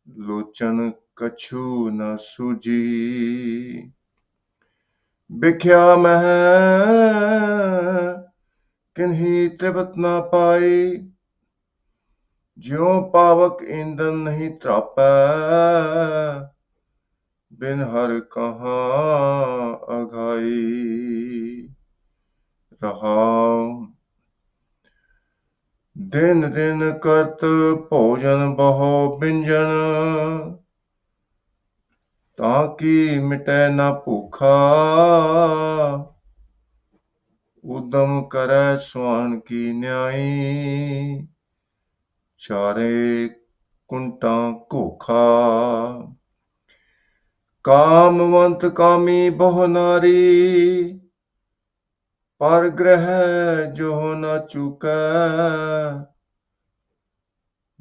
लोचन कछु न सूझी। बिख्या मह किन्ही त्रिपत न पाई, ज्यों पावक ईंधन नहीं त्रापै, बिन हर कहाँ अघाई। रहाउ दिन दिन करत भोजन बहु बिंजन, ताकि मिटै न भूखा, उदम करै स्वान की न्यायी, चारे कुंटा घोखा। कामवंत कामी बहु नारी, पर ग्रह जो न चूकै,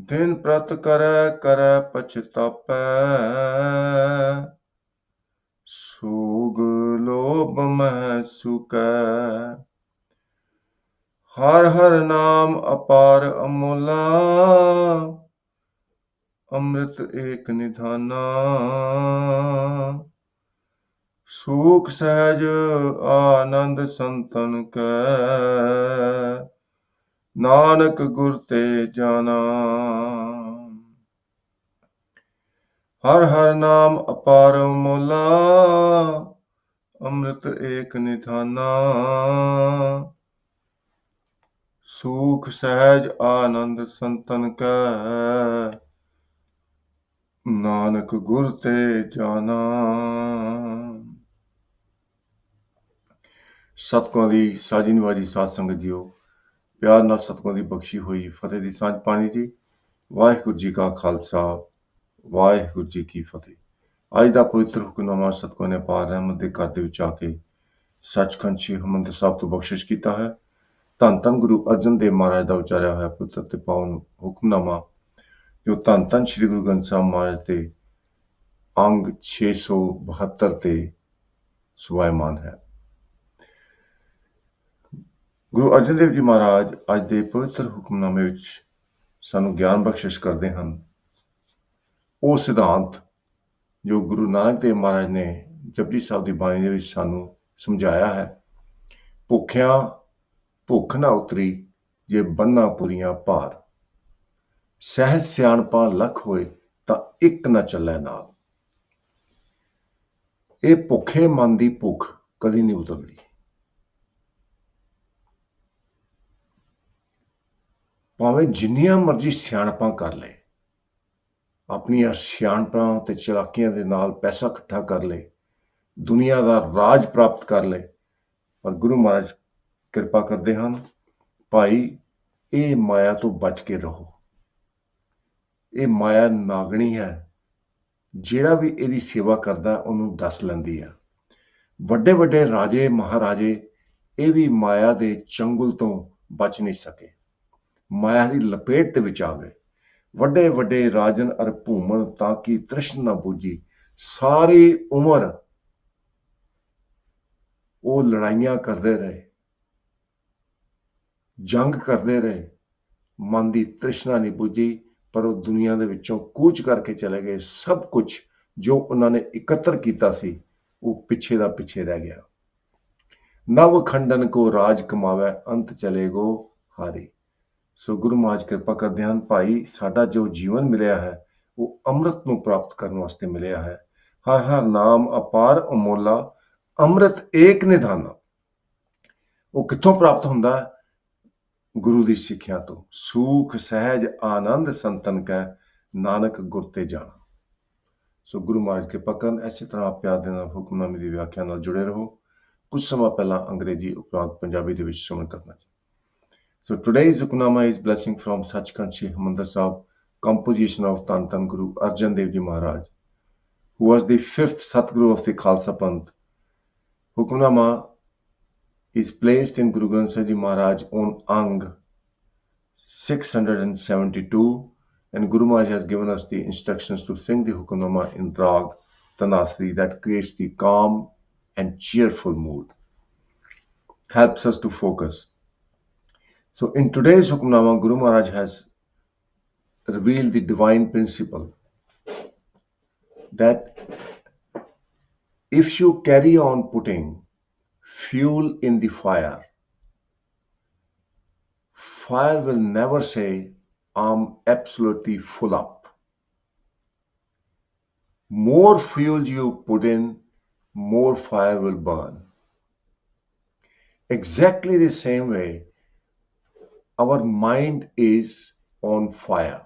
दिन प्रत करै करै पछतापै, सूग लोभ मह सुकै। हर हर नाम अपार अमोला, अमृत एक निधाना, सुख सहज आनंद संतन कै, नानक गुर ते जाना। हर हर नाम अपार अमोला, अमृत एक निधाना, सुख सहज आनंद संतन कै, नानक गुर ते जाना। ਸਤਿਗੁਰਾਂ ਦੀ ਸਾਜੀ ਨਿਵਾਜੀ ਸਾਧ ਸੰਗਤ ਜੀਓ, ਪਿਆਰ ਨਾਲ ਸਤਿਗੁਰਾਂ ਦੀ ਬਖਸ਼ੀ ਹੋਈ ਫਤਿਹ ਦੀ ਸਾਂਝ ਪਾਣੀ ਜੀ। ਵਾਹਿਗੁਰੂ ਜੀ ਕਾ ਖਾਲਸਾ, ਵਾਹਿਗੁਰੂ ਜੀ ਕੀ ਫਤਿਹ। ਅੱਜ ਦਾ ਪਵਿੱਤਰ ਹੁਕਮਨਾਮਾ ਸਤਿਗੁਰਾਂ ਨੇ ਅਪਾਰ ਰਹਿਮਤ ਦੇ ਘਰ ਦੇ ਵਿੱਚ ਆ ਕੇ ਸੱਚਖੰਡ ਸ੍ਰੀ ਹਰਿਮੰਦਰ ਸਾਹਿਬ ਤੋਂ ਬਖਸ਼ਿਸ਼ ਕੀਤਾ ਹੈ। ਧੰਨ ਧੰਨ ਗੁਰੂ ਅਰਜਨ ਦੇਵ ਮਹਾਰਾਜ ਦਾ ਉਚਾਰਿਆ ਹੋਇਆ ਪਵਿੱਤਰ ਤੇ ਪਾਵਨ ਹੁਕਮਨਾਮਾ, ਜੋ ਧੰਨ ਧੰਨ ਸ੍ਰੀ ਗੁਰੂ ਗ੍ਰੰਥ ਸਾਹਿਬ ਮਹਾਰਾਜ ਦੇ ਅੰਗ 672 ਤੇ ਸੁਭਾਇਮਾਨ ਹੈ। ਗੁਰੂ ਅਰਜਨ ਦੇਵ ਜੀ ਮਹਾਰਾਜ ਅੱਜ ਦੇ ਪਵਿੱਤਰ ਹੁਕਮਨਾਮੇ ਵਿੱਚ ਸਾਨੂੰ ਗਿਆਨ ਬਖਸ਼ਿਸ਼ ਕਰਦੇ ਹਨ। ਉਹ ਸਿਧਾਂਤ ਜੋ ਗੁਰੂ ਨਾਨਕ ਦੇਵ ਮਹਾਰਾਜ ਨੇ ਜਪਜੀ ਸਾਹਿਬ ਦੀ ਬਾਣੀ ਦੇ ਵਿੱਚ ਸਾਨੂੰ ਸਮਝਾਇਆ ਹੈ। ਭੁੱਖਿਆਂ ਭੁੱਖ ਨਾ ਉਤਰੀ, ਜੇ ਬੰਨਾ ਪੁਰੀਆਂ ਭਾਰ, ਸਹਿਜ ਸਿਆਣਪਾਂ ਲੱਖ ਹੋਏ, ਤਾਂ ਇੱਕ ਨਾ ਚੱਲੇ ਨਾਲ। ਇਹ ਭੁੱਖੇ ਮਨ ਦੀ ਭੁੱਖ ਕਦੀ ਨਹੀਂ ਉਤਰਦੀ। ਭਾਵੇਂ ਜਿੰਨੀਆਂ ਮਰਜ਼ੀ ਸਿਆਣਪਾਂ ਕਰ ਲਏ, ਆਪਣੀਆਂ ਸਿਆਣਪਾਂ ਤੇ ਚਲਾਕੀਆਂ ਦੇ ਨਾਲ ਪੈਸਾ ਇਕੱਠਾ ਕਰ ਲਏ, ਦੁਨੀਆ ਦਾ ਰਾਜ ਪ੍ਰਾਪਤ ਕਰ ਲਏ, ਪਰ ਗੁਰੂ ਮਹਾਰਾਜ ਕਿਰਪਾ ਕਰਦੇ ਹਨ, ਭਾਈ ਇਹ ਮਾਇਆ ਤੋਂ ਬਚ ਕੇ ਰਹੋ। ਇਹ ਮਾਇਆ ਨਾਗਣੀ ਹੈ, ਜਿਹੜਾ ਵੀ ਇਹਦੀ ਸੇਵਾ ਕਰਦਾ ਉਹਨੂੰ ਦੱਸ ਲੈਂਦੀ ਆ। ਵੱਡੇ ਵੱਡੇ ਰਾਜੇ ਮਹਾਰਾਜੇ ਇਹ ਵੀ ਮਾਇਆ ਦੇ ਚੰਗੁਲ ਤੋਂ ਬਚ ਨਹੀਂ ਸਕੇ, ਮਾਇਆ ਦੀ ਲਪੇਟ ਦੇ ਵਿੱਚ ਆ ਗਏ। ਵੱਡੇ ਵੱਡੇ ਰਾਜਨ ਅਰ ਭੂਮਣ ਤਾਂ ਕਿ ਤ੍ਰਿਸ਼ਨ ਨਾ ਬੂਝੀ, ਸਾਰੀ ਉਮਰ ਉਹ ਲੜਾਈਆਂ ਕਰਦੇ ਰਹੇ, ਜੰਗ ਕਰਦੇ ਰਹੇ, ਮਨ ਦੀ ਤ੍ਰਿਸ਼ਨਾ ਨਹੀਂ ਬੁੱਝੀ, ਪਰ ਉਹ ਦੁਨੀਆ ਦੇ ਵਿੱਚੋਂ ਕੂਚ ਕਰਕੇ ਚਲੇ ਗਏ। ਸਭ ਕੁਝ ਜੋ ਉਹਨਾਂ ਨੇ ਇਕੱਤਰ ਕੀਤਾ ਸੀ ਉਹ ਪਿੱਛੇ ਦਾ ਪਿੱਛੇ ਰਹਿ ਗਿਆ। ਨਵ ਖੰਡਨ ਕੋ ਰਾਜ ਕਮਾਵੇ, ਅੰਤ ਚਲੇਗੋ ਹਾਰੇ। ਸੋ ਗੁਰੂ ਮਹਾਰਾਜ ਕਿਰਪਾ ਕਰਦੇ ਹਨ, ਭਾਈ ਸਾਡਾ ਜੋ ਜੀਵਨ ਮਿਲਿਆ ਹੈ ਉਹ ਅੰਮ੍ਰਿਤ ਨੂੰ ਪ੍ਰਾਪਤ ਕਰਨ ਵਾਸਤੇ ਮਿਲਿਆ ਹੈ। ਹਰ ਹਰ ਨਾਮ ਅਪਾਰ ਅਮੋਲਾ, ਅੰਮ੍ਰਿਤ ਏਕ ਨਿਧਾਨਾ। ਉਹ ਕਿੱਥੋਂ ਪ੍ਰਾਪਤ ਹੁੰਦਾ ਹੈ? ਗੁਰੂ ਦੀ ਸਿੱਖਿਆ ਤੋਂ। ਸੂਖ ਸਹਿਜ ਆਨੰਦ ਸੰਤਨ ਕੈ, ਨਾਨਕ ਗੁਰ ਤੇ ਜਾਣਾ। ਸੋ ਗੁਰੂ ਮਹਾਰਾਜ ਕਿਰਪਾ ਕਰਨ, ਐਸੇ ਤਰ੍ਹਾਂ ਆਪ ਪਿਆਰ ਦੇ ਨਾਲ ਹੁਕਮਨਾਮੇ ਦੀ ਵਿਆਖਿਆ ਨਾਲ ਜੁੜੇ ਰਹੋ। ਕੁਝ ਸਮਾਂ ਪਹਿਲਾਂ ਅੰਗਰੇਜ਼ੀ ਉਪਰੰਤ ਪੰਜਾਬੀ ਦੇ ਵਿੱਚ ਸ਼ਰਵਣ ਕਰਨਾ ਜੀ। So today's Hukamnama is blessing from Sachkhand Sri Harmandir Sahib, composition of Dhan Dhan Guru Arjan Dev Ji Maharaj, who was the 5th Satguru of the Khalsa Panth. Hukamnama is placed in Guru Granth Sahib Ji Maharaj on Ang 672, and Guru Maharaj has given us the instructions to sing the Hukamnama in Rag Tanasri, that creates the calm and cheerful mood, helps us to focus. So in today's Hukamnama, Guru Maharaj has revealed the divine principle that if you carry on putting fuel in the fire, fire will never say, I'm absolutely full up. More fuel you put in, more fire will burn. Exactly the same way, our mind is on fire,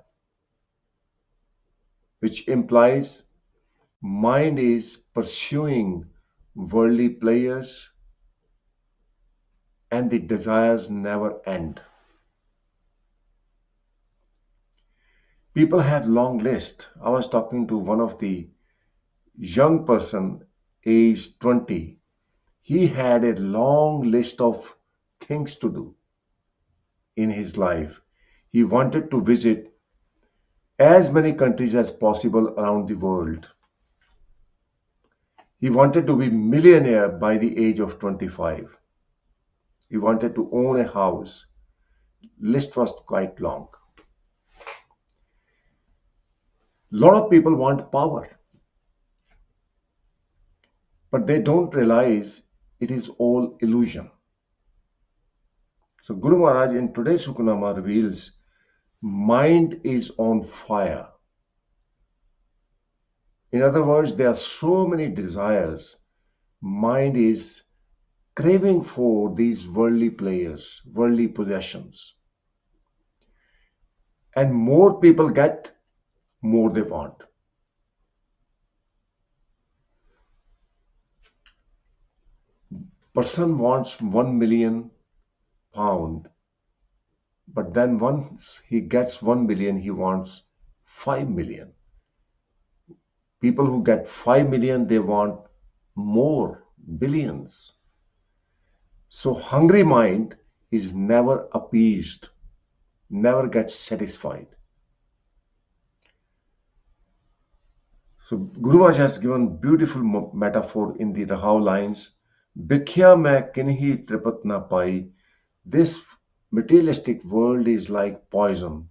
which implies mind is pursuing worldly pleasures and the desires never end. People have long list. I was talking to one of the young person, age 20. He had a long list of things to do in his life. He wanted to visit as many countries as possible around the world. He wanted to be millionaire by the age of 25. He wanted to own a house. List was quite long. Lot of people want power, but they don't realize it is all illusion. So Guru Maharaj in today's Hukamnama reveals mind is on fire. In other words, there are so many desires. Mind is craving for these worldly pleasures, worldly possessions. And more people get, more they want. Person wants 1 million pound, but then once he gets 1 million, he wants 5 million. People who get 5 million, they want more, billions. So hungry mind is never appeased, never gets satisfied. So Guru Maharaj has given beautiful metaphor in the Rahau lines. Bhikhya mein kinhi tripat na pai. This materialistic world is like poison.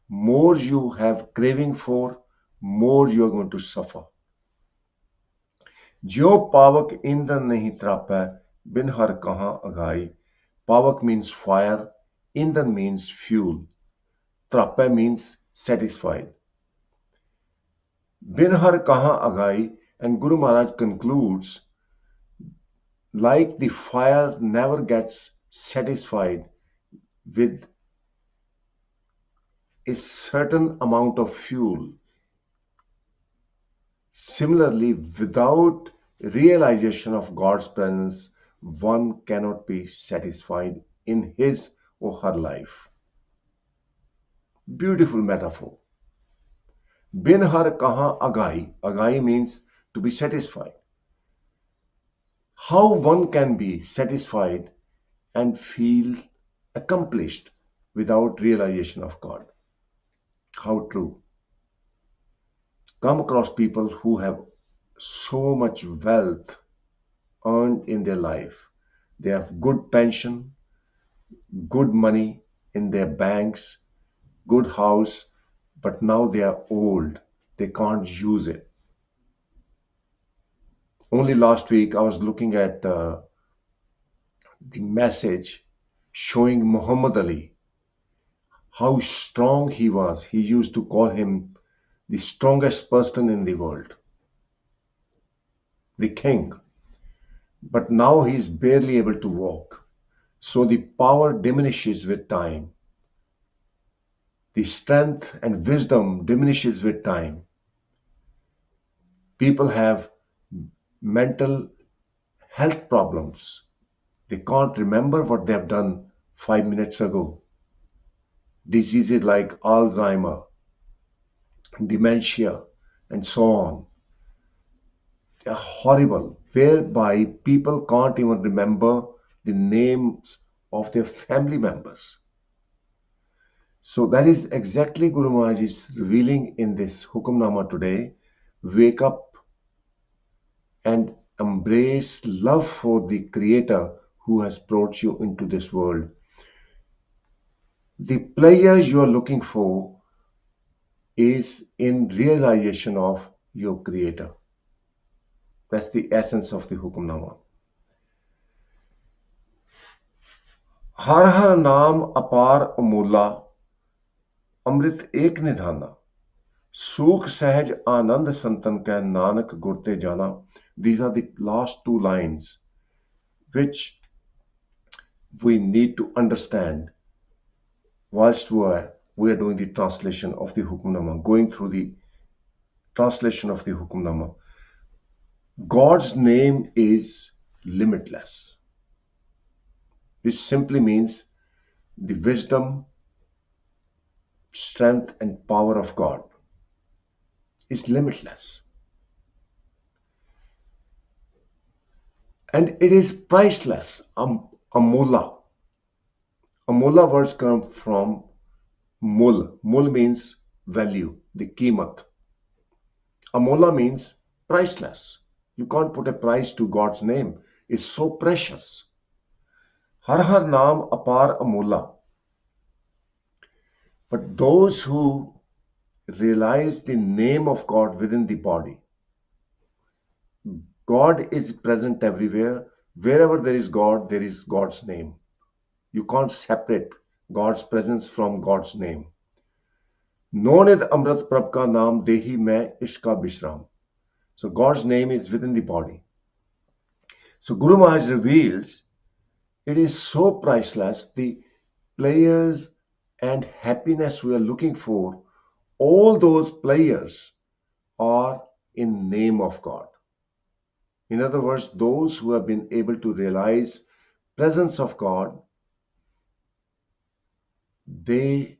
More you have craving for, more you are going to suffer. Jo pavak indan nahi trapai, bin har kahan agai. Pavak means fire, indan means fuel. Trapai means satisfied. Bin har kahan agai, and Guru Maharaj concludes, like the fire never gets satisfied with a certain amount of fuel. Similarly, without realization of God's presence, one cannot be satisfied in his or her life. Beautiful metaphor. Bin har kahan agai. Agai means to be satisfied. How one can be satisfied and feel accomplished without realization of God? How true. Come across people who have so much wealth earned in their life. They have good pension, good money in their banks, good house, but now they are old. They can't use it. Only last week I was looking at the message showing Muhammad Ali, how strong he was. He used to call him the strongest person in the world, the king. But now he is barely able to walk. So the power diminishes with time. The strength and wisdom diminishes with time. People have mental health problems. They can't remember what they have done 5 minutes ago. Diseases like Alzheimer, dementia, and so on. They are horrible, whereby people can't even remember the names of their family members. So that is exactly Guru Maharaj is revealing in this Hukamnama today. Wake up and embrace love for the Creator who has brought you into this world. The pleasures you are looking for is in realization of your creator. That's the essence of the Hukamnama. हर हर नाम अपार अमूला अमृत एक निधाना सूख सहज आनंद संतन कै नानक गुरते जाना. These are the last two lines which we need to understand whilst we are doing the translation of the Hukamnama, going through the translation of the Hukamnama. God's name is limitless, which simply means the wisdom, strength, and power of God is limitless. And it is priceless. Amola. Amola words come from mul. Mul means value, the कीमत. Amola means priceless. You can't put a price to God's name. It's so precious. Har har naam apar amola. But those who realize the name of God within the body, God is present everywhere. Wherever there is God, there is God's name. You can't separate God's presence from God's name. Nonid Amrit Prabh ka naam dehi मैं ishka bishram. So God's name is within the body. So Guru Maharaj reveals it is so priceless. The players and happiness we are looking for, all those players are in name of God. In other words, those who have been able to realize presence of God, they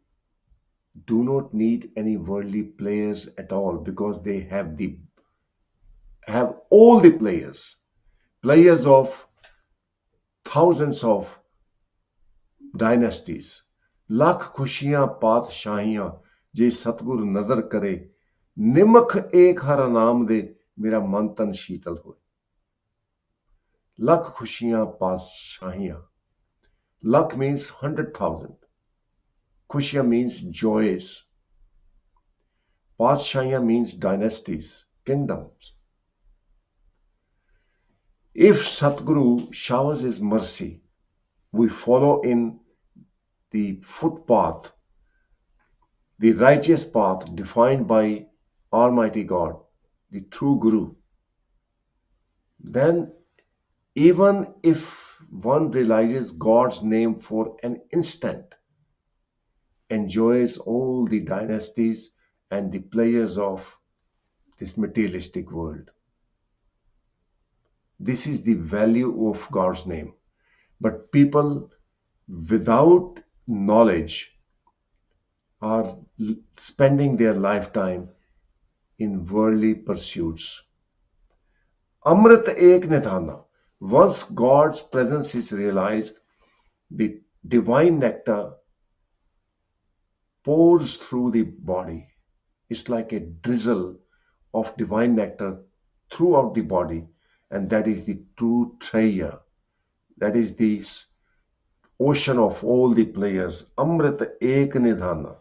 do not need any worldly players at all because they have all the players of thousands of dynasties. Lakh खुशियां पातशाहियां जे सतगुरु नजर करे निमख एक हर नाम दे मेरा मन तन शीतल होए. लाख खुशियां पातशाहियां. Lakh means 100,000. Khushiya means joys. Padshahiyah means dynasties, kingdoms. If Satguru showers his mercy, we follow in the footpath, the righteous path defined by Almighty God, the true Guru, then even if one realizes God's name for an instant, enjoys all the dynasties and the players of this materialistic world. This is the value of God's name. But people without knowledge are spending their lifetime in worldly pursuits. Amrit ek nidhana. Once God's presence is realized, the divine nectar pours through the body. It's like a drizzle of divine nectar throughout the body, and that is the true treasure. That is the ocean of all the players. Amrit ek nidhana.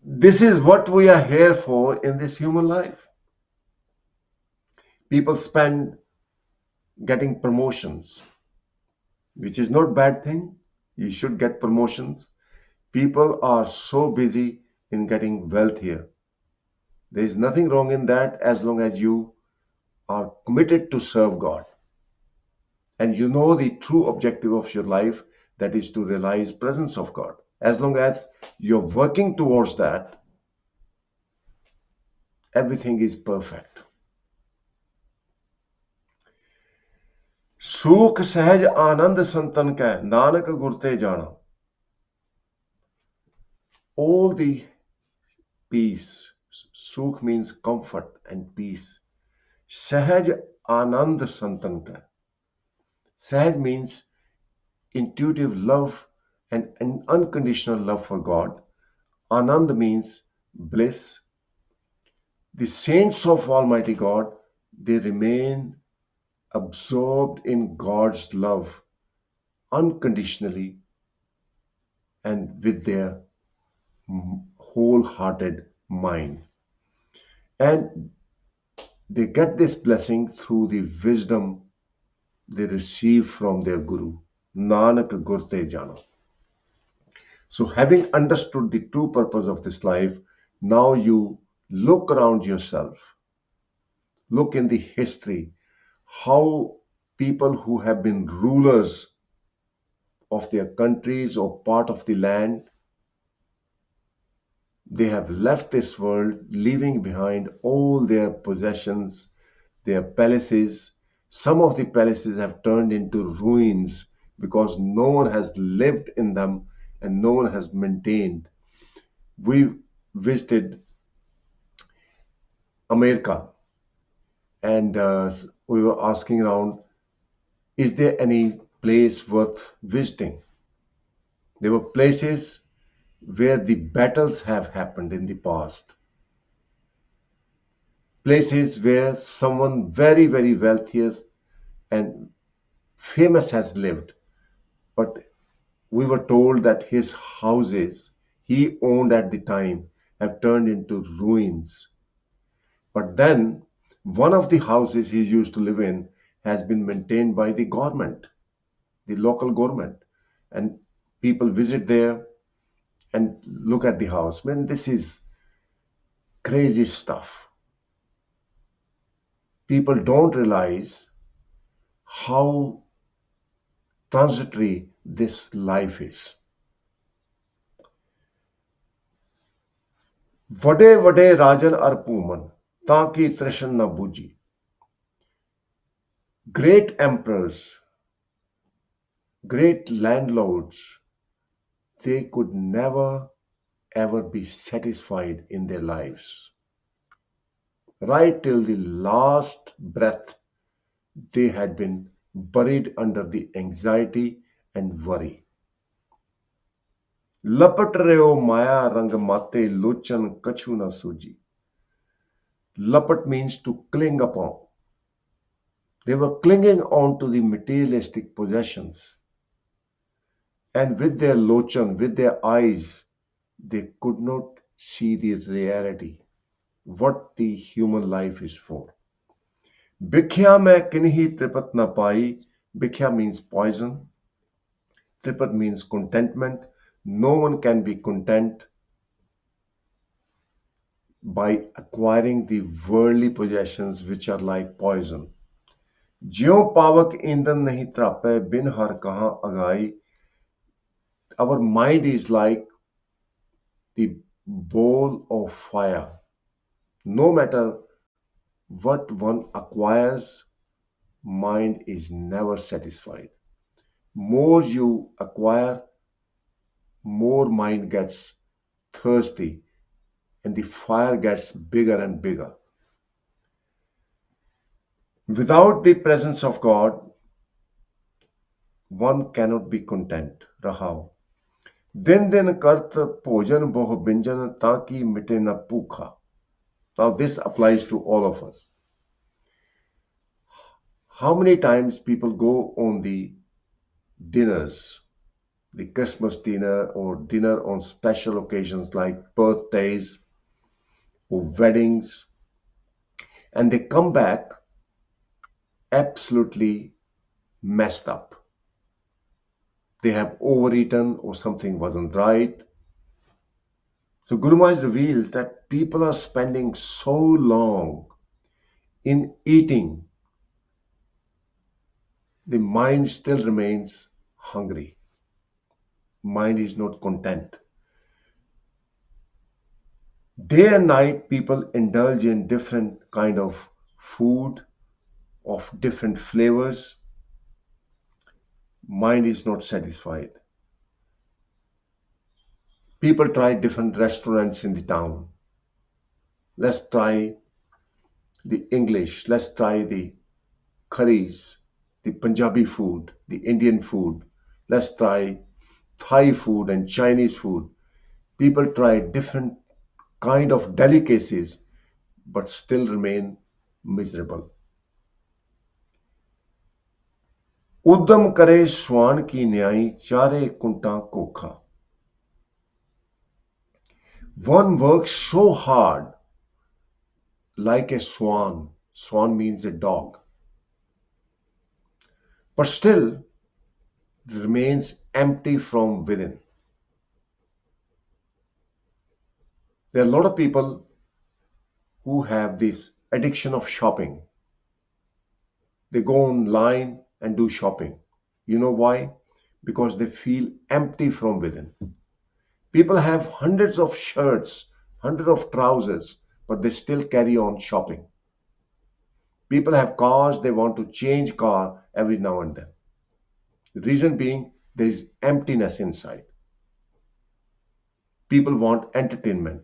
This is what we are here for in this human life. People spend getting promotions, which is not bad thing. You should get promotions. People are so busy in getting wealth here. There is nothing wrong in that as long as you are committed to serve God. And you know the true objective of your life, that is to realize presence of God. As long as you're working towards that, everything is perfect. सूख सहज आनंद संतन कै नानक गुरते जाना. All the peace. Sukh means comfort and peace. Sahaj Anand Santan ka. Sahaj means intuitive love and an unconditional love for God. Anand means bliss. The saints of Almighty God, they remain absorbed in God's love unconditionally and with their wholehearted mind. And they get this blessing through the wisdom they receive from their Guru. Nanak Gurte Jana. So, having understood the true purpose of this life, now you look around yourself, look in the history, how people who have been rulers of their countries or part of the land, they have left this world, leaving behind all their possessions, their palaces. Some of the palaces have turned into ruins because no one has lived in them and no one has maintained. We visited America and we were asking around, is there any place worth visiting? There were places where the battles have happened in the past, places where someone very, very wealthiest and famous has lived, but we were told that his houses he owned at the time have turned into ruins. But then one of the houses he used to live in has been maintained by the government, the local government. And people visit there and look at the house. Man, this is crazy stuff. People don't realize how transitory this life is. वडे वडे राजन अर पूमन ताकि तृष्ण न बूझी. Great emperors, great landlords, they could never ever be satisfied in their lives. Right till the last breath, they had been buried under the anxiety and worry. लपट रहो माया रंग माते लोचन कछु न सूझी. Lapat means to cling upon. They were clinging on to the materialistic possessions. And with their lochan, with their eyes, they could not see the reality, what the human life is for. Bhikhya mein kinhi tripat na pai. Bhikhya means poison. Tripat means contentment. No one can be content by acquiring the worldly possessions which are like poison. ज्यों पावक ईंधन नहीं त्रापे बिन हर कहाँ अगाई. Our mind is like the bowl of fire. No matter what one acquires, mind is never satisfied. More you acquire, more mind gets thirsty and the fire gets bigger and bigger. Without the presence of God, one cannot be content. Rahao. दिन दिन करत भोजन बहु व्यंजन ताकि मिटे न भूखा. Now this applies to all of us. How many times people go on the dinners, the Christmas dinner or dinner on special occasions like birthdays or weddings, and they come back absolutely messed up. They have overeaten or something wasn't right. So Guru Maharaj reveals that people are spending so long in eating, the mind still remains hungry. Mind is not content. Day and night, people indulge in different kind of food of different flavors. Mind is not satisfied. People try different restaurants in the town. Let's try the English. Let's try the curries, the Punjabi food, the Indian food. Let's try Thai food and Chinese food. People try different kind of delicacies but still remain miserable. उद्यम करे स्वान की न्याई चारे कुंटा कोखा. One works so hard like a swan. Swan means a dog, but still remains empty from within. There are a lot of people who have this addiction of shopping. They go online and do shopping. You know why? Because they feel empty from within. People have hundreds of shirts, hundreds of trousers, but they still carry on shopping. People have cars, they want to change car every now and then. The reason being there is emptiness inside. People want entertainment.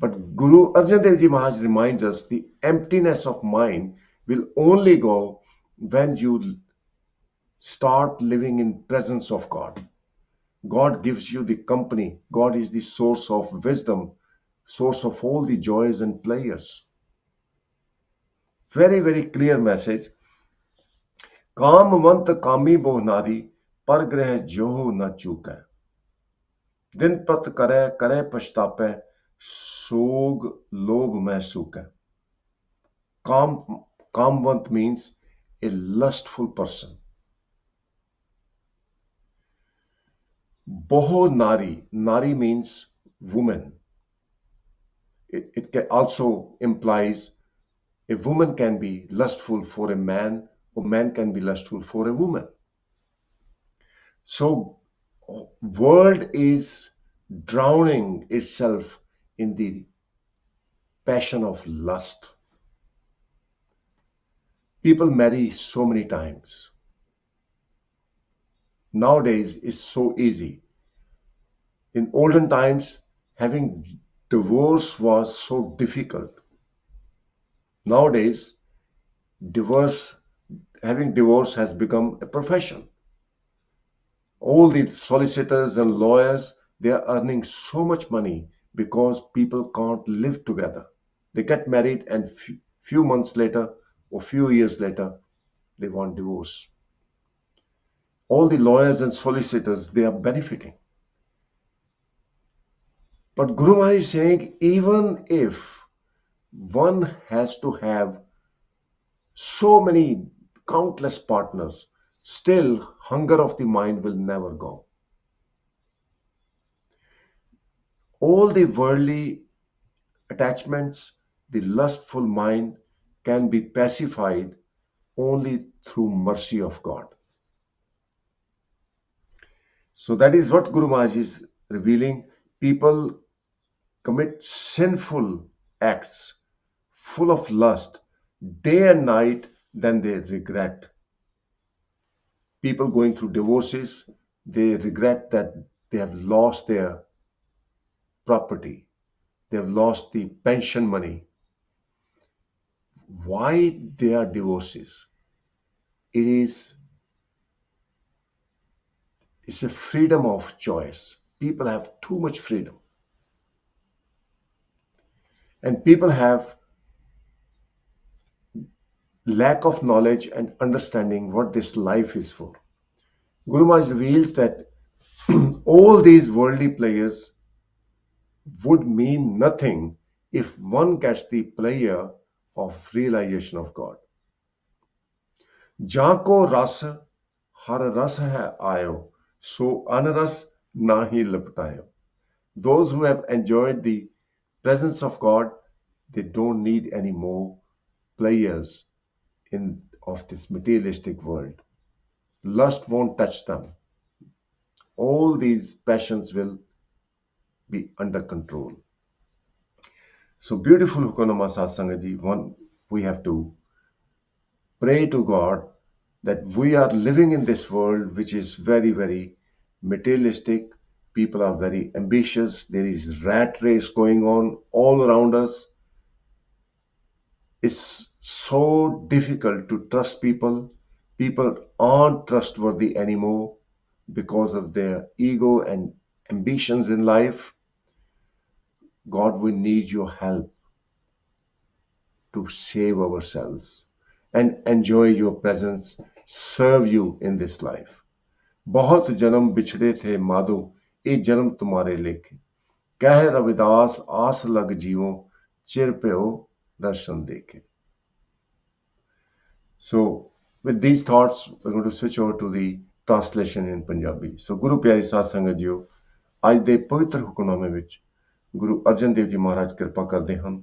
But Guru Arjan Dev Ji Maharaj reminds us the emptiness of mind will only go when you start living in presence of God. God gives you the company. God is the source of wisdom, source of all the joys and pleasures. Very, very clear message. कामवंत कामी बहु नारी पर ग्रह जोहु न चूकै दिन प्रत करे करे पछतापै सोग लोभ में सूकै. Calm, Kamvant means a lustful person. Boho Nari, Nari means woman. It also implies a woman can be lustful for a man, or man can be lustful for a woman. So, world is drowning itself in the passion of lust. People marry so many times. Nowadays, it's so easy. In olden times, having divorce was so difficult. Nowadays, divorce, having divorce has become a profession. All the solicitors and lawyers, they are earning so much money because people can't live together. They get married and few months later or few years later, they want divorce. All the lawyers and solicitors, they are benefiting. But Guru Maharaj is saying, even if one has to have so many countless partners, still hunger of the mind will never go. All the worldly attachments, the lustful mind can be pacified only through mercy of God. So that is what Guru Maharaj is revealing. People commit sinful acts full of lust day and night, then they regret. People going through divorces, they regret that they have lost their property, they have lost the pension money. Why they are divorces? It's a freedom of choice. People have too much freedom. And people have lack of knowledge and understanding what this life is for. Guru Maharaj reveals that all these worldly players would mean nothing if one gets the pleasure of realization of God. जाको रस हर रस है आयो, so onrush nahi लपटायो. Those who have enjoyed the presence of God, they don't need any more players of this materialistic world. Lust won't touch them. All these passions will be under control. So beautiful Hukamnama Satsangaji. One, we have to pray to God that we are living in this world which is very, very materialistic. People are very ambitious. There is rat race going on all around us. It's so difficult to trust people. People aren't trustworthy anymore because of their ego and ambitions in life. God, we need your help to save ourselves and enjoy your presence, serve you in this life. बहुत जन्म बिछड़े थे माधो, ये जन्म तुम्हारे लेके. कह रविदास आस लग जीवो चिर प्यो दर्शन देखे। So with these thoughts, we're going to switch over to the translation in Punjabi. So Guru ਪਿਆਰੀ ਸਾਧ ਸੰਗਤ ਜੀਓ, ਅੱਜ ਦੇ ਪਵਿੱਤਰ ਹੁਕਮਨਾਮੇ ਵਿੱਚ ਗੁਰੂ ਅਰਜਨ ਦੇਵ ਜੀ ਮਹਾਰਾਜ ਕਿਰਪਾ ਕਰਦੇ ਹਨ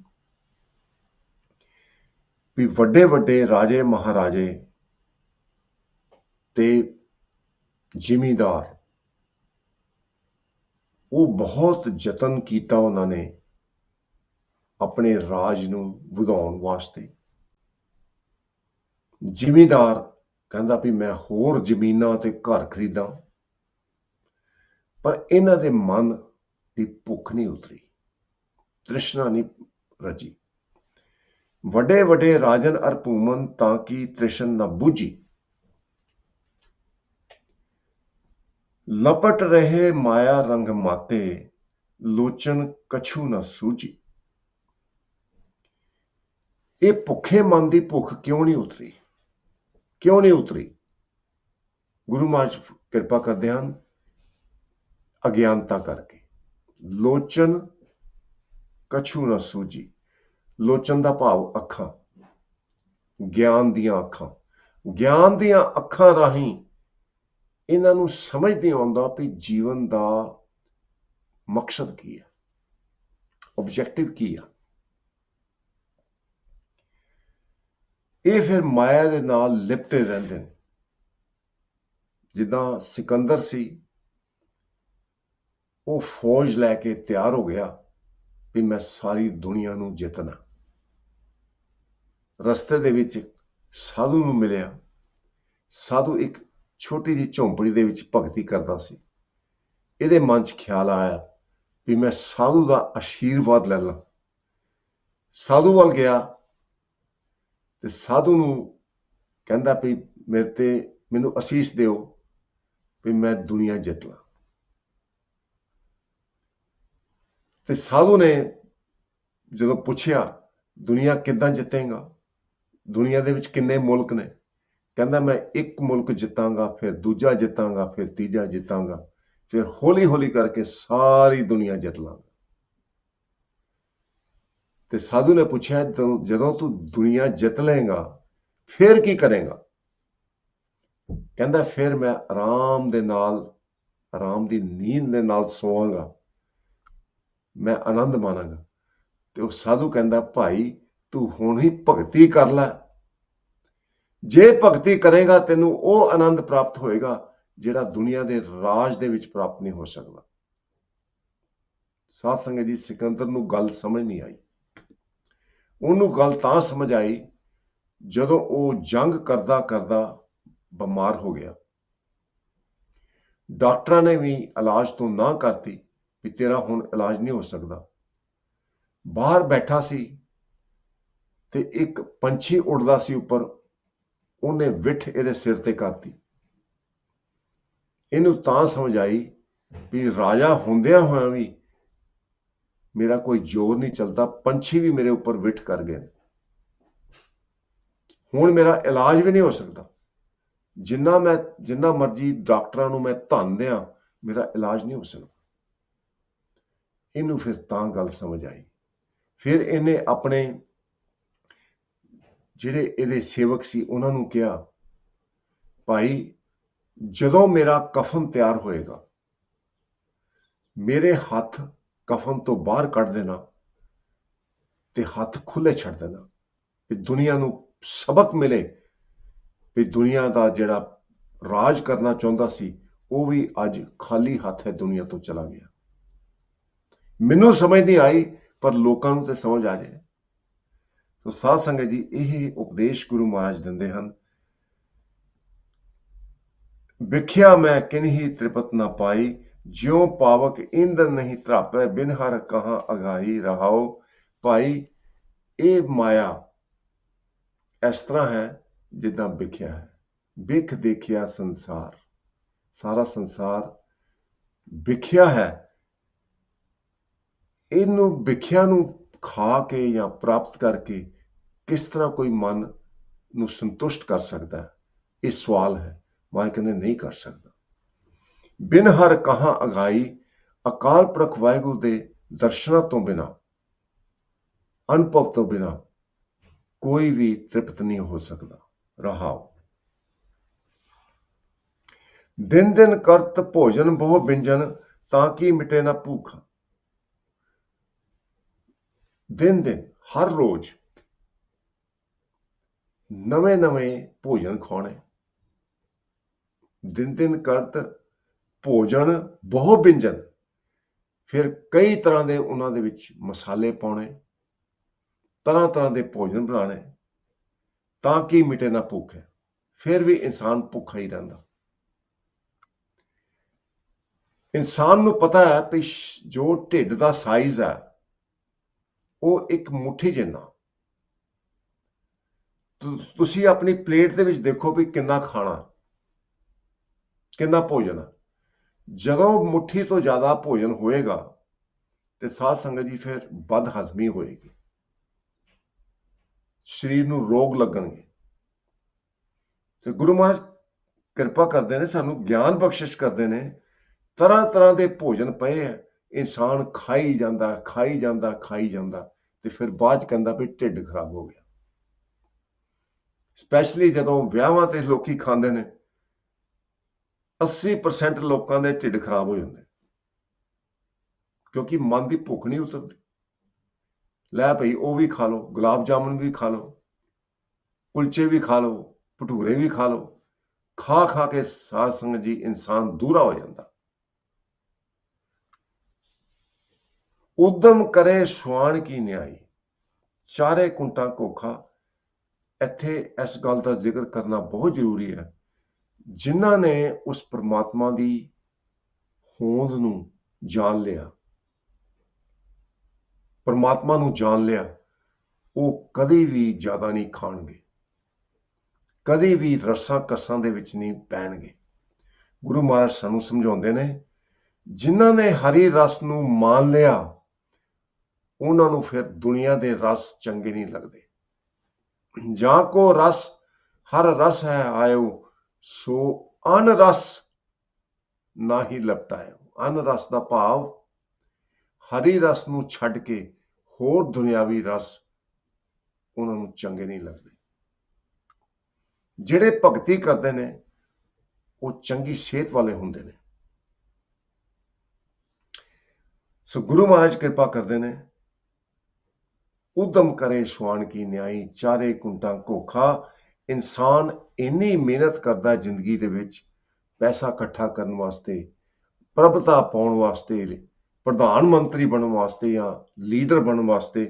ਵੀ ਵੱਡੇ ਵੱਡੇ ਰਾਜੇ ਮਹਾਰਾਜੇ ਤੇ ਜ਼ਿਮੀਂਦਾਰ ਉਹ ਬਹੁਤ ਯਤਨ ਕੀਤਾ ਉਹਨਾਂ ਨੇ ਆਪਣੇ ਰਾਜ ਨੂੰ ਵਧਾਉਣ ਵਾਸਤੇ। ਜ਼ਿਮੀਂਦਾਰ ਕਹਿੰਦਾ ਵੀ ਮੈਂ ਹੋਰ ਜ਼ਮੀਨਾਂ ਤੇ ਘਰ ਖਰੀਦਾਂ, ਪਰ ਇਹਨਾਂ ਦੇ ਮਨ ਦੀ ਭੁੱਖ ਨਹੀਂ ਉਤਰੀ, ਤ੍ਰਿਸ਼ਨਾ ਨਹੀਂ ਰਜੀ। ਵੱਡੇ ਵੱਡੇ ਰਾਜਨ ਅਰ ਭੂਮਨ ਤਾਂ ਕਿ ਤ੍ਰਿਸ਼ਨ ਨਾ ਬੁਝੀ, ਲਪਟ ਰਹੇ ਮਾਇਆ ਰੰਗ ਮਾਤੇ ਲੋਚਨ ਕਛੂ ਨਾ ਸੂਝੀ। ਇਹ ਭੁੱਖੇ ਮਨ ਦੀ ਭੁੱਖ ਕਿਉਂ ਨਹੀਂ ਉਤਰੀ? ਕਿਉਂ ਨਹੀਂ ਉਤਰੀ? ਗੁਰੂ ਮਹਾਰਾਜ ਕਿਰਪਾ ਕਰਦੇ ਹਨ ਅਗਿਆਨਤਾ ਕਰਕੇ। ਲੋਚਨ ਕਛੂ ਨਾ ਸੂਝੀ, ਲੋਚਨ ਦਾ ਭਾਵ ਅੱਖਾਂ, ਗਿਆਨ ਦੀਆਂ ਅੱਖਾਂ। ਗਿਆਨ ਦੀਆਂ ਅੱਖਾਂ ਰਾਹੀਂ ਇਹਨਾਂ ਨੂੰ ਸਮਝ ਨਹੀਂ ਆਉਂਦਾ ਵੀ ਜੀਵਨ ਦਾ ਮਕਸਦ ਕੀ ਹੈ, ਆਬਜੈਕਟਿਵ ਕੀ ਆ। ਇਹ ਫਿਰ ਮਾਇਆ ਦੇ ਨਾਲ ਲਿਪਟੇ ਰਹਿੰਦੇ ਨੇ। ਜਿੱਦਾਂ ਸਿਕੰਦਰ ਸੀ, ਉਹ ਫੌਜ ਲੈ ਕੇ ਤਿਆਰ ਹੋ ਗਿਆ ਵੀ ਮੈਂ ਸਾਰੀ ਦੁਨੀਆ ਨੂੰ ਜਿੱਤਣਾ। ਰਸਤੇ ਦੇ ਵਿੱਚ ਸਾਧੂ ਨੂੰ ਮਿਲਿਆ। ਸਾਧੂ ਇੱਕ ਛੋਟੀ ਜਿਹੀ ਝੌਂਪੜੀ ਦੇ ਵਿੱਚ ਭਗਤੀ ਕਰਦਾ ਸੀ। ਇਹਦੇ ਮਨ 'ਚ ਖਿਆਲ ਆਇਆ ਵੀ ਮੈਂ ਸਾਧੂ ਦਾ ਆਸ਼ੀਰਵਾਦ ਲੈ ਲਾਂ। ਸਾਧੂ ਵੱਲ ਗਿਆ ਤੇ ਸਾਧੂ ਨੂੰ ਕਹਿੰਦਾ ਵੀ ਮੈਨੂੰ ਅਸੀਸ ਦਿਓ ਵੀ ਮੈਂ ਦੁਨੀਆ ਜਿੱਤ ਲਾਂ। ਤੇ ਸਾਧੂ ਨੇ ਜਦੋਂ ਪੁੱਛਿਆ ਦੁਨੀਆ ਕਿੱਦਾਂ ਜਿੱਤੇਗਾ, ਦੁਨੀਆ ਦੇ ਵਿੱਚ ਕਿੰਨੇ ਮੁਲਕ ਨੇ? ਕਹਿੰਦਾ ਮੈਂ ਇੱਕ ਮੁਲਕ ਜਿੱਤਾਂਗਾ, ਫਿਰ ਦੂਜਾ ਜਿੱਤਾਂਗਾ, ਫਿਰ ਤੀਜਾ ਜਿੱਤਾਂਗਾ, ਫਿਰ ਹੌਲੀ ਹੌਲੀ ਕਰਕੇ ਸਾਰੀ ਦੁਨੀਆ ਜਿੱਤ ਲਾਂਗਾ। ਤੇ ਸਾਧੂ ਨੇ ਪੁੱਛਿਆ ਜਦੋਂ ਤੂੰ ਦੁਨੀਆ ਜਿੱਤ ਲਏਗਾ ਫਿਰ ਕੀ ਕਰੇਗਾ? ਕਹਿੰਦਾ ਫਿਰ ਮੈਂ ਆਰਾਮ ਦੇ ਨਾਲ, ਆਰਾਮ ਦੀ ਨੀਂਦ ਦੇ ਨਾਲ ਸੋਵਾਂਗਾ, ਮੈਂ ਆਨੰਦ ਮਾਣਾਂਗਾ। ਤੇ ਉਹ ਸਾਧੂ ਕਹਿੰਦਾ ਭਾਈ ਤੂੰ ਹੁਣ ਹੀ ਭਗਤੀ ਕਰ ਲੈ। ਜੇ ਭਗਤੀ ਕਰੇਗਾ ਤੈਨੂੰ ਉਹ ਆਨੰਦ ਪ੍ਰਾਪਤ ਹੋਏਗਾ ਜਿਹੜਾ ਦੁਨੀਆ ਦੇ ਰਾਜ ਦੇ ਵਿੱਚ ਪ੍ਰਾਪਤ ਨਹੀਂ ਹੋ ਸਕਦਾ। ਸਾਧ ਸੰਗਤ ਜੀ, ਸਿਕੰਦਰ ਨੂੰ ਗੱਲ ਸਮਝ ਨਹੀਂ ਆਈ। ਉਹਨੂੰ ਗੱਲ ਤਾਂ ਸਮਝ ਆਈ ਜਦੋਂ ਉਹ ਜੰਗ ਕਰਦਾ ਕਰਦਾ ਬਿਮਾਰ ਹੋ ਗਿਆ। ਡਾਕਟਰਾਂ ਨੇ ਵੀ ਇਲਾਜ ਤੋਂ ਨਾ ਕਰਤੀ ਵੀ ਤੇਰਾ ਹੁਣ ਇਲਾਜ ਨਹੀਂ ਹੋ ਸਕਦਾ। ਬਾਹਰ ਬੈਠਾ ਸੀ ਤੇ ਇੱਕ ਪੰਛੀ ਉੱਡਦਾ ਸੀ ਉੱਪਰ, ਉਹਨੇ ਵਿੱਠ ਇਹਦੇ ਸਿਰ ਤੇ ਕਰਤੀ। ਇਹਨੂੰ ਤਾਂ ਸਮਝ ਆਈ ਵੀ ਰਾਜਾ ਹੁੰਦਿਆਂ ਹੋਇਆਂ ਵੀ ਮੇਰਾ ਕੋਈ ਜ਼ੋਰ ਨਹੀਂ ਚੱਲਦਾ, ਪੰਛੀ ਵੀ ਮੇਰੇ ਉੱਪਰ ਵਿੱਠ ਕਰ ਗਏ, ਹੁਣ ਮੇਰਾ ਇਲਾਜ ਵੀ ਨਹੀਂ ਹੋ ਸਕਦਾ। ਜਿੰਨਾ ਮਰਜ਼ੀ ਡਾਕਟਰਾਂ ਨੂੰ ਮੈਂ ਧਨ ਦਿਆਂ, ਮੇਰਾ ਇਲਾਜ ਨਹੀਂ ਹੋ ਸਕਦਾ। ਇਹਨੂੰ ਫਿਰ ਤਾਂ ਗੱਲ ਸਮਝ ਆਈ। ਫਿਰ ਇਹਨੇ ਆਪਣੇ ਜਿਹੜੇ ਇਹਦੇ ਸੇਵਕ ਸੀ ਉਹਨਾਂ ਨੂੰ ਕਿਹਾ ਭਾਈ ਜਦੋਂ ਮੇਰਾ ਕਫਨ ਤਿਆਰ ਹੋਏਗਾ ਮੇਰੇ ਹੱਥ ਕਫਨ ਤੋਂ ਬਾਹਰ ਕੱਢ ਦੇਣਾ ਤੇ ਹੱਥ ਖੁੱਲੇ ਛੱਡ ਦੇਣਾ, ਵੀ ਦੁਨੀਆ ਨੂੰ ਸਬਕ ਮਿਲੇ ਵੀ ਦੁਨੀਆ ਦਾ ਜਿਹੜਾ ਰਾਜ ਕਰਨਾ ਚਾਹੁੰਦਾ ਸੀ ਉਹ ਵੀ ਅੱਜ ਖਾਲੀ ਹੱਥ ਹੈ, ਦੁਨੀਆ ਤੋਂ ਚਲਾ ਗਿਆ। ਮੈਨੂੰ ਸਮਝ ਨਹੀਂ ਆਈ ਪਰ ਲੋਕਾਂ ਨੂੰ ਤੇ ਸਮਝ ਆ ਜਾਏ। ਸੋ ਸਾਧ ਸੰਗਤ ਜੀ, ਇਹ ਉਪਦੇਸ਼ ਗੁਰੂ ਮਹਾਰਾਜ ਦਿੰਦੇ ਹਨ। ਵਿਖਿਆ ਮੈਂ ਕਿਨਹੀ ਤ੍ਰਿਪਤ ਨਾ ਪਾਈ, ਜਿਉ ਪਾਵਕ ਇੰਦਰ ਨਹੀਂ ਧਰਾਪੈ, ਬਿਨ ਹਰ ਕਹਾਂ ਅਗਾਈ ਰਹਾਓ। ਭਾਈ ਇਹ ਮਾਇਆ ਇਸ ਤਰ੍ਹਾਂ ਹੈ ਜਿੱਦਾਂ ਵਿਖਿਆ ਹੈ। ਵਿਖ ਦੇਖਿਆ ਸੰਸਾਰ, ਸਾਰਾ ਸੰਸਾਰ ਵਿਖਿਆ ਹੈ। ਇਹਨੂੰ ਵਿਖਿਆ ਨੂੰ ਖਾ ਕੇ ਜਾਂ ਪ੍ਰਾਪਤ ਕਰਕੇ ਕਿਸ ਤਰ੍ਹਾਂ ਕੋਈ ਮਨ ਨੂੰ ਸੰਤੁਸ਼ਟ ਕਰ ਸਕਦਾ ਹੈ, ਇਹ ਸਵਾਲ ਹੈ। ਮਨ ਕਹਿੰਦੇ ਨਹੀਂ ਕਰ ਸਕਦਾ। ਬਿਨ ਹਰ ਕਹਾਂ ਅਗਾਈ, ਅਕਾਲ ਪੁਰਖ ਵਾਹਿਗੁਰੂ ਦੇ ਦਰਸ਼ਨਾਂ ਤੋਂ ਬਿਨਾ, ਅਨੁਭਵ ਤੋਂ ਬਿਨਾ ਕੋਈ ਵੀ ਤ੍ਰਿਪਤ ਨਹੀਂ ਹੋ ਸਕਦਾ। ਰਹਾਓ। ਦਿਨ ਦਿਨ ਕਰਤ ਭੋਜਨ ਬਹੁ ਬਿੰਜਨ, ਤਾਂ ਕਿ ਮਿਟੇ ਨਾ ਭੂਖ। ਦਿਨ ਦਿਨ, ਹਰ ਰੋਜ਼ ਨਵੇਂ ਨਵੇਂ ਭੋਜਨ ਖਾਣੇ। ਦਿਨ ਦਿਨ ਕਰਤ ਭੋਜਨ ਬਹੁ ਬਿੰਜਨ, ਫਿਰ ਕਈ ਤਰ੍ਹਾਂ ਦੇ ਉਹਨਾਂ ਦੇ ਵਿੱਚ ਮਸਾਲੇ ਪਾਉਣੇ, ਤਰ੍ਹਾਂ ਤਰ੍ਹਾਂ ਦੇ ਭੋਜਨ ਬਣਾਉਣੇ, ਤਾਂ ਕਿ ਮਿਟੇ ਨਾ ਭੁੱਖ। ਹੈ ਫਿਰ ਵੀ ਇਨਸਾਨ ਭੁੱਖਾ ਹੀ ਰਹਿੰਦਾ। ਇਨਸਾਨ ਨੂੰ ਪਤਾ ਹੈ ਕਿ ਜੋ ਢਿੱਡ ਦਾ ਸਾਈਜ਼ ਹੈ ਉਹ ਇੱਕ ਮੁੱਠੀ ਜਿੰਨਾ। ਤੁਸੀਂ ਆਪਣੀ ਪਲੇਟ ਦੇ ਵਿੱਚ ਦੇਖੋ ਵੀ ਕਿੰਨਾ ਖਾਣਾ, ਕਿੰਨਾ ਭੋਜਨ ਹੈ। ਜਦੋਂ ਮੁੱਠੀ ਤੋਂ ਜ਼ਿਆਦਾ ਭੋਜਨ ਹੋਏਗਾ ਤੇ ਸਾਧ ਸੰਗਤ ਜੀ ਫਿਰ ਬਦ ਹਜ਼ਮੀ ਹੋਏਗੀ, ਸਰੀਰ ਨੂੰ ਰੋਗ ਲੱਗਣਗੇ। ਤੇ ਗੁਰੂ ਮਹਾਰਾਜ ਕਿਰਪਾ ਕਰਦੇ ਨੇ, ਸਾਨੂੰ ਗਿਆਨ ਬਖਸ਼ਿਸ਼ ਕਰਦੇ ਨੇ। ਤਰ੍ਹਾਂ ਤਰ੍ਹਾਂ ਦੇ ਭੋਜਨ ਪਏ ਆ, ਇਨਸਾਨ ਖਾਈ ਜਾਂਦਾ ਖਾਈ ਜਾਂਦਾ ਖਾਈ ਜਾਂਦਾ, ਤੇ ਫਿਰ ਬਾਅਦ ਚ ਕਹਿੰਦਾ ਵੀ ਢਿੱਡ ਖਰਾਬ ਹੋ ਗਿਆ। ਸਪੈਸ਼ਲੀ ਜਦੋਂ ਵਿਆਹਾਂ ਤੇ ਲੋਕੀ ਖਾਂਦੇ ਨੇ, 80% ਲੋਕਾਂ ਦੇ ਢਿੱਡ ਖਰਾਬ ਹੋ ਜਾਂਦੇ, ਕਿਉਂਕਿ ਮਨ ਦੀ ਭੁੱਖ ਨਹੀਂ ਉਤਰਦੀ। ਲੈ ਭਈ ਉਹ ਵੀ ਖਾ ਲਓ, ਗੁਲਾਬ ਜਾਮੁਨ ਵੀ ਖਾ ਲਓ, ਕੁਲਚੇ ਵੀ ਖਾ ਲਓ, ਭਟੂਰੇ ਵੀ ਖਾ ਲਓ। ਖਾ ਖਾ ਕੇ ਸਾਧ ਸੰਗਤ ਜੀ ਇਨਸਾਨ ਦੂਰਾ ਹੋ ਜਾਂਦਾ। ਉਦਮ ਕਰੇ ਸੁਆਣ ਕੀ ਨਿਆਈ, ਚਾਰੇ ਕੁੰਟਾਂ ਕੋਖਾ। ਇੱਥੇ ਇਸ ਗੱਲ ਦਾ ਜ਼ਿਕਰ ਕਰਨਾ ਬਹੁਤ ਜ਼ਰੂਰੀ ਹੈ। ਜਿਨ੍ਹਾਂ ਨੇ ਉਸ ਪਰਮਾਤਮਾ ਦੀ ਹੋਂਦ ਨੂੰ ਜਾਣ ਲਿਆ, ਪਰਮਾਤਮਾ ਨੂੰ ਜਾਣ ਲਿਆ, ਉਹ ਕਦੇ ਵੀ ਜ਼ਿਆਦਾ ਨਹੀਂ ਖਾਣਗੇ, ਕਦੇ ਵੀ ਰਸਾਂ ਕਸਾਂ ਦੇ ਵਿੱਚ ਨਹੀਂ ਪੈਣਗੇ। ਗੁਰੂ ਮਹਾਰਾਜ ਸਾਨੂੰ ਸਮਝਾਉਂਦੇ ਨੇ, ਜਿਨ੍ਹਾਂ ਨੇ ਹਰੀ ਰਸ ਨੂੰ ਮਾਣ ਲਿਆ, ਉਹਨਾਂ ਨੂੰ ਫਿਰ ਦੁਨੀਆ ਦੇ ਰਸ ਚੰਗੇ ਨਹੀਂ ਲੱਗਦੇ। ਜਾਂ ਕੋ ਰਸ ਹਰ ਰਸ ਹੈ ਆਇਓ, ਸੋ ਅਨ ਰਸ ਨਾ ਹੀ ਲਪਟਾਇਓ। ਅਨ ਰਸ ਦਾ ਭਾਵ ਹਰੀ ਰਸ ਨੂੰ ਛੱਡ ਕੇ ਹੋਰ ਦੁਨਿਆਵੀ ਰਸ ਉਹਨਾਂ ਨੂੰ ਚੰਗੇ ਨਹੀਂ ਲੱਗਦੇ। ਜਿਹੜੇ ਭਗਤੀ ਕਰਦੇ ਨੇ ਉਹ ਚੰਗੀ ਸਿਹਤ ਵਾਲੇ ਹੁੰਦੇ ਨੇ। ਸੋ ਗੁਰੂ ਮਹਾਰਾਜ ਕਿਰਪਾ ਕਰਦੇ ਨੇ, ਉਦਮ ਕਰੇ ਸੁਆਣ ਕੀ ਨਿਆਈ, ਚਾਰੇ ਕੁੰਟਾਂ ਕੋਖਾ। ਇਨਸਾਨ ਇੰਨੀ ਮਿਹਨਤ ਕਰਦਾ ਜ਼ਿੰਦਗੀ ਦੇ ਵਿੱਚ, ਪੈਸਾ ਇਕੱਠਾ ਕਰਨ ਵਾਸਤੇ, ਪ੍ਰਭਤਾ ਪਾਉਣ ਵਾਸਤੇ, ਪ੍ਰਧਾਨ ਮੰਤਰੀ ਬਣਨ ਵਾਸਤੇ ਜਾਂ ਲੀਡਰ ਬਣਨ ਵਾਸਤੇ।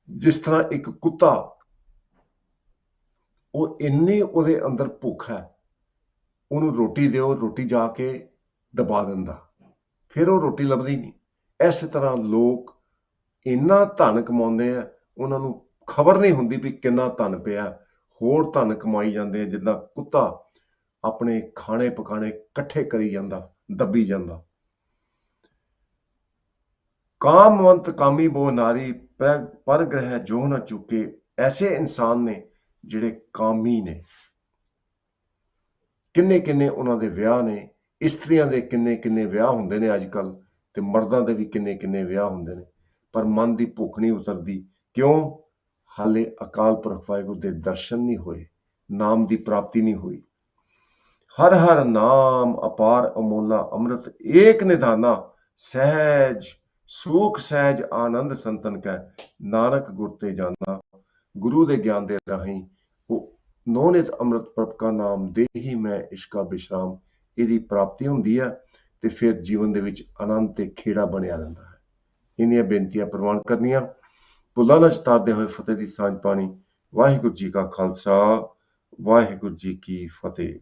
ਜਿਸ ਤਰ੍ਹਾਂ ਇੱਕ ਕੁੱਤਾ, ਉਹ ਇੰਨੀ ਉਹਦੇ ਅੰਦਰ ਭੁੱਖ ਹੈ, ਉਹਨੂੰ ਰੋਟੀ ਦਿਓ, ਰੋਟੀ ਜਾ ਕੇ ਦਬਾ ਦਿੰਦਾ, ਫਿਰ ਉਹ ਰੋਟੀ ਲੱਭਦੀ ਨਹੀਂ। ਇਸੇ ਤਰ੍ਹਾਂ ਲੋਕ ਇੰਨਾ ਧਨ ਕਮਾਉਂਦੇ ਆ, ਉਹਨਾਂ ਨੂੰ ਖਬਰ ਨਹੀਂ ਹੁੰਦੀ ਵੀ ਕਿੰਨਾ ਧਨ ਪਿਆ, ਹੋਰ ਧਨ ਕਮਾਈ ਜਾਂਦੇ ਆ, ਜਿੱਦਾਂ ਕੁੱਤਾ ਆਪਣੇ ਖਾਣੇ ਪਕਾਣੇ ਇਕੱਠੇ ਕਰੀ ਜਾਂਦਾ, ਦੱਬੀ ਜਾਂਦਾ। ਕਾਮਵੰਤ ਕਾਮੀ ਬੋ ਨਾਰੀ, ਪਰ ਗ੍ਰਹਿ ਜੋ ਨਾ ਚੁੱਕੇ। ਐਸੇ ਇਨਸਾਨ ਨੇ ਜਿਹੜੇ ਕਾਮੀ ਨੇ। ਕਿੰਨੇ ਕਿੰਨੇ ਉਹਨਾਂ ਦੇ ਵਿਆਹ ਨੇ, ਇਸਤਰੀਆਂ ਦੇ ਕਿੰਨੇ ਕਿੰਨੇ ਵਿਆਹ ਹੁੰਦੇ ਨੇ ਅੱਜ ਕੱਲ, ਤੇ ਮਰਦਾਂ ਦੇ ਵੀ ਕਿੰਨੇ ਕਿੰਨੇ ਵਿਆਹ ਹੁੰਦੇ ਨੇ, ਪਰ ਮਨ ਦੀ ਭੁੱਖ ਨਹੀਂ ਉਤਰਦੀ। ਕਿਉਂ? ਹਾਲੇ ਅਕਾਲ ਪੁਰਖ ਵਾਹਿਗੁਰੂ ਦੇ ਦਰਸ਼ਨ ਨਹੀਂ ਹੋਏ, ਨਾਮ ਦੀ ਪ੍ਰਾਪਤੀ ਨਹੀਂ ਹੋਈ। ਹਰ ਹਰ ਨਾਮ ਅਪਾਰ ਅਮੋਲਾ, ਅੰਮ੍ਰਿਤ ਏਕ ਨਿਧਾਨਾ, ਸਹਿਜ ਸੂਖ ਸਹਿਜ ਆਨੰਦ ਸੰਤਨ ਕੈ, ਨਾਨਕ ਗੁਰ ਤੇ ਜਾਨਾ। ਗੁਰੂ ਦੇ ਗਿਆਨ ਦੇ ਰਾਹੀਂ ਉਹ ਨੌਨਿਤ ਅੰਮ੍ਰਿਤ ਪ੍ਰਭ ਕਾ ਨਾਮ, ਦੇਹੀ ਮੈਂ ਇਸ਼ਕਾ ਬਿਸ਼ਰਾਮ, ਇਹਦੀ ਪ੍ਰਾਪਤੀ ਹੁੰਦੀ ਹੈ, ਤੇ ਫਿਰ ਜੀਵਨ ਦੇ ਵਿੱਚ ਆਨੰਦ ਤੇ ਖੇੜਾ ਬਣਿਆ ਰਹਿੰਦਾ ਹੈ। ਇੰਨੀਆਂ ਬੇਨਤੀਆਂ ਪ੍ਰਵਾਨ ਕਰਨੀਆਂ, ਭੁੱਲਾਂ ਨਾ ਚਤਾਰਦੇ ਹੋਏ ਫਤਿਹ ਦੀ ਸਾਂਝ ਪਾਣੀ। ਵਾਹਿਗੁਰੂ ਜੀ ਕਾ ਖਾਲਸਾ, ਵਾਹਿਗੁਰੂ ਜੀ ਕੀ ਫਤਿਹ।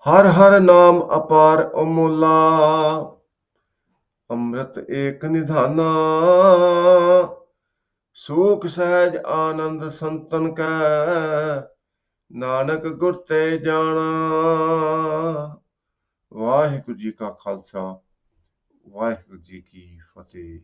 ਹਰ ਹਰ ਨਾਮ ਅਪਾਰ ਅਮੋਲਾ, ਅੰਮ੍ਰਿਤ ਏਕ ਨਿਧਾਨਾ, ਸੂਖ ਸਹਿਜ ਆਨੰਦ ਸੰਤਨ ਕੈ, ਨਾਨਕ ਗੁਰ ਤੇ ਜਾਣਾ। ਵਾਹਿਗੁਰੂ ਜੀ ਕਾ ਖਾਲਸਾ, ਵਾਹਿਗੁਰੂ ਜੀ ਕੀ ਫਤਿਹ।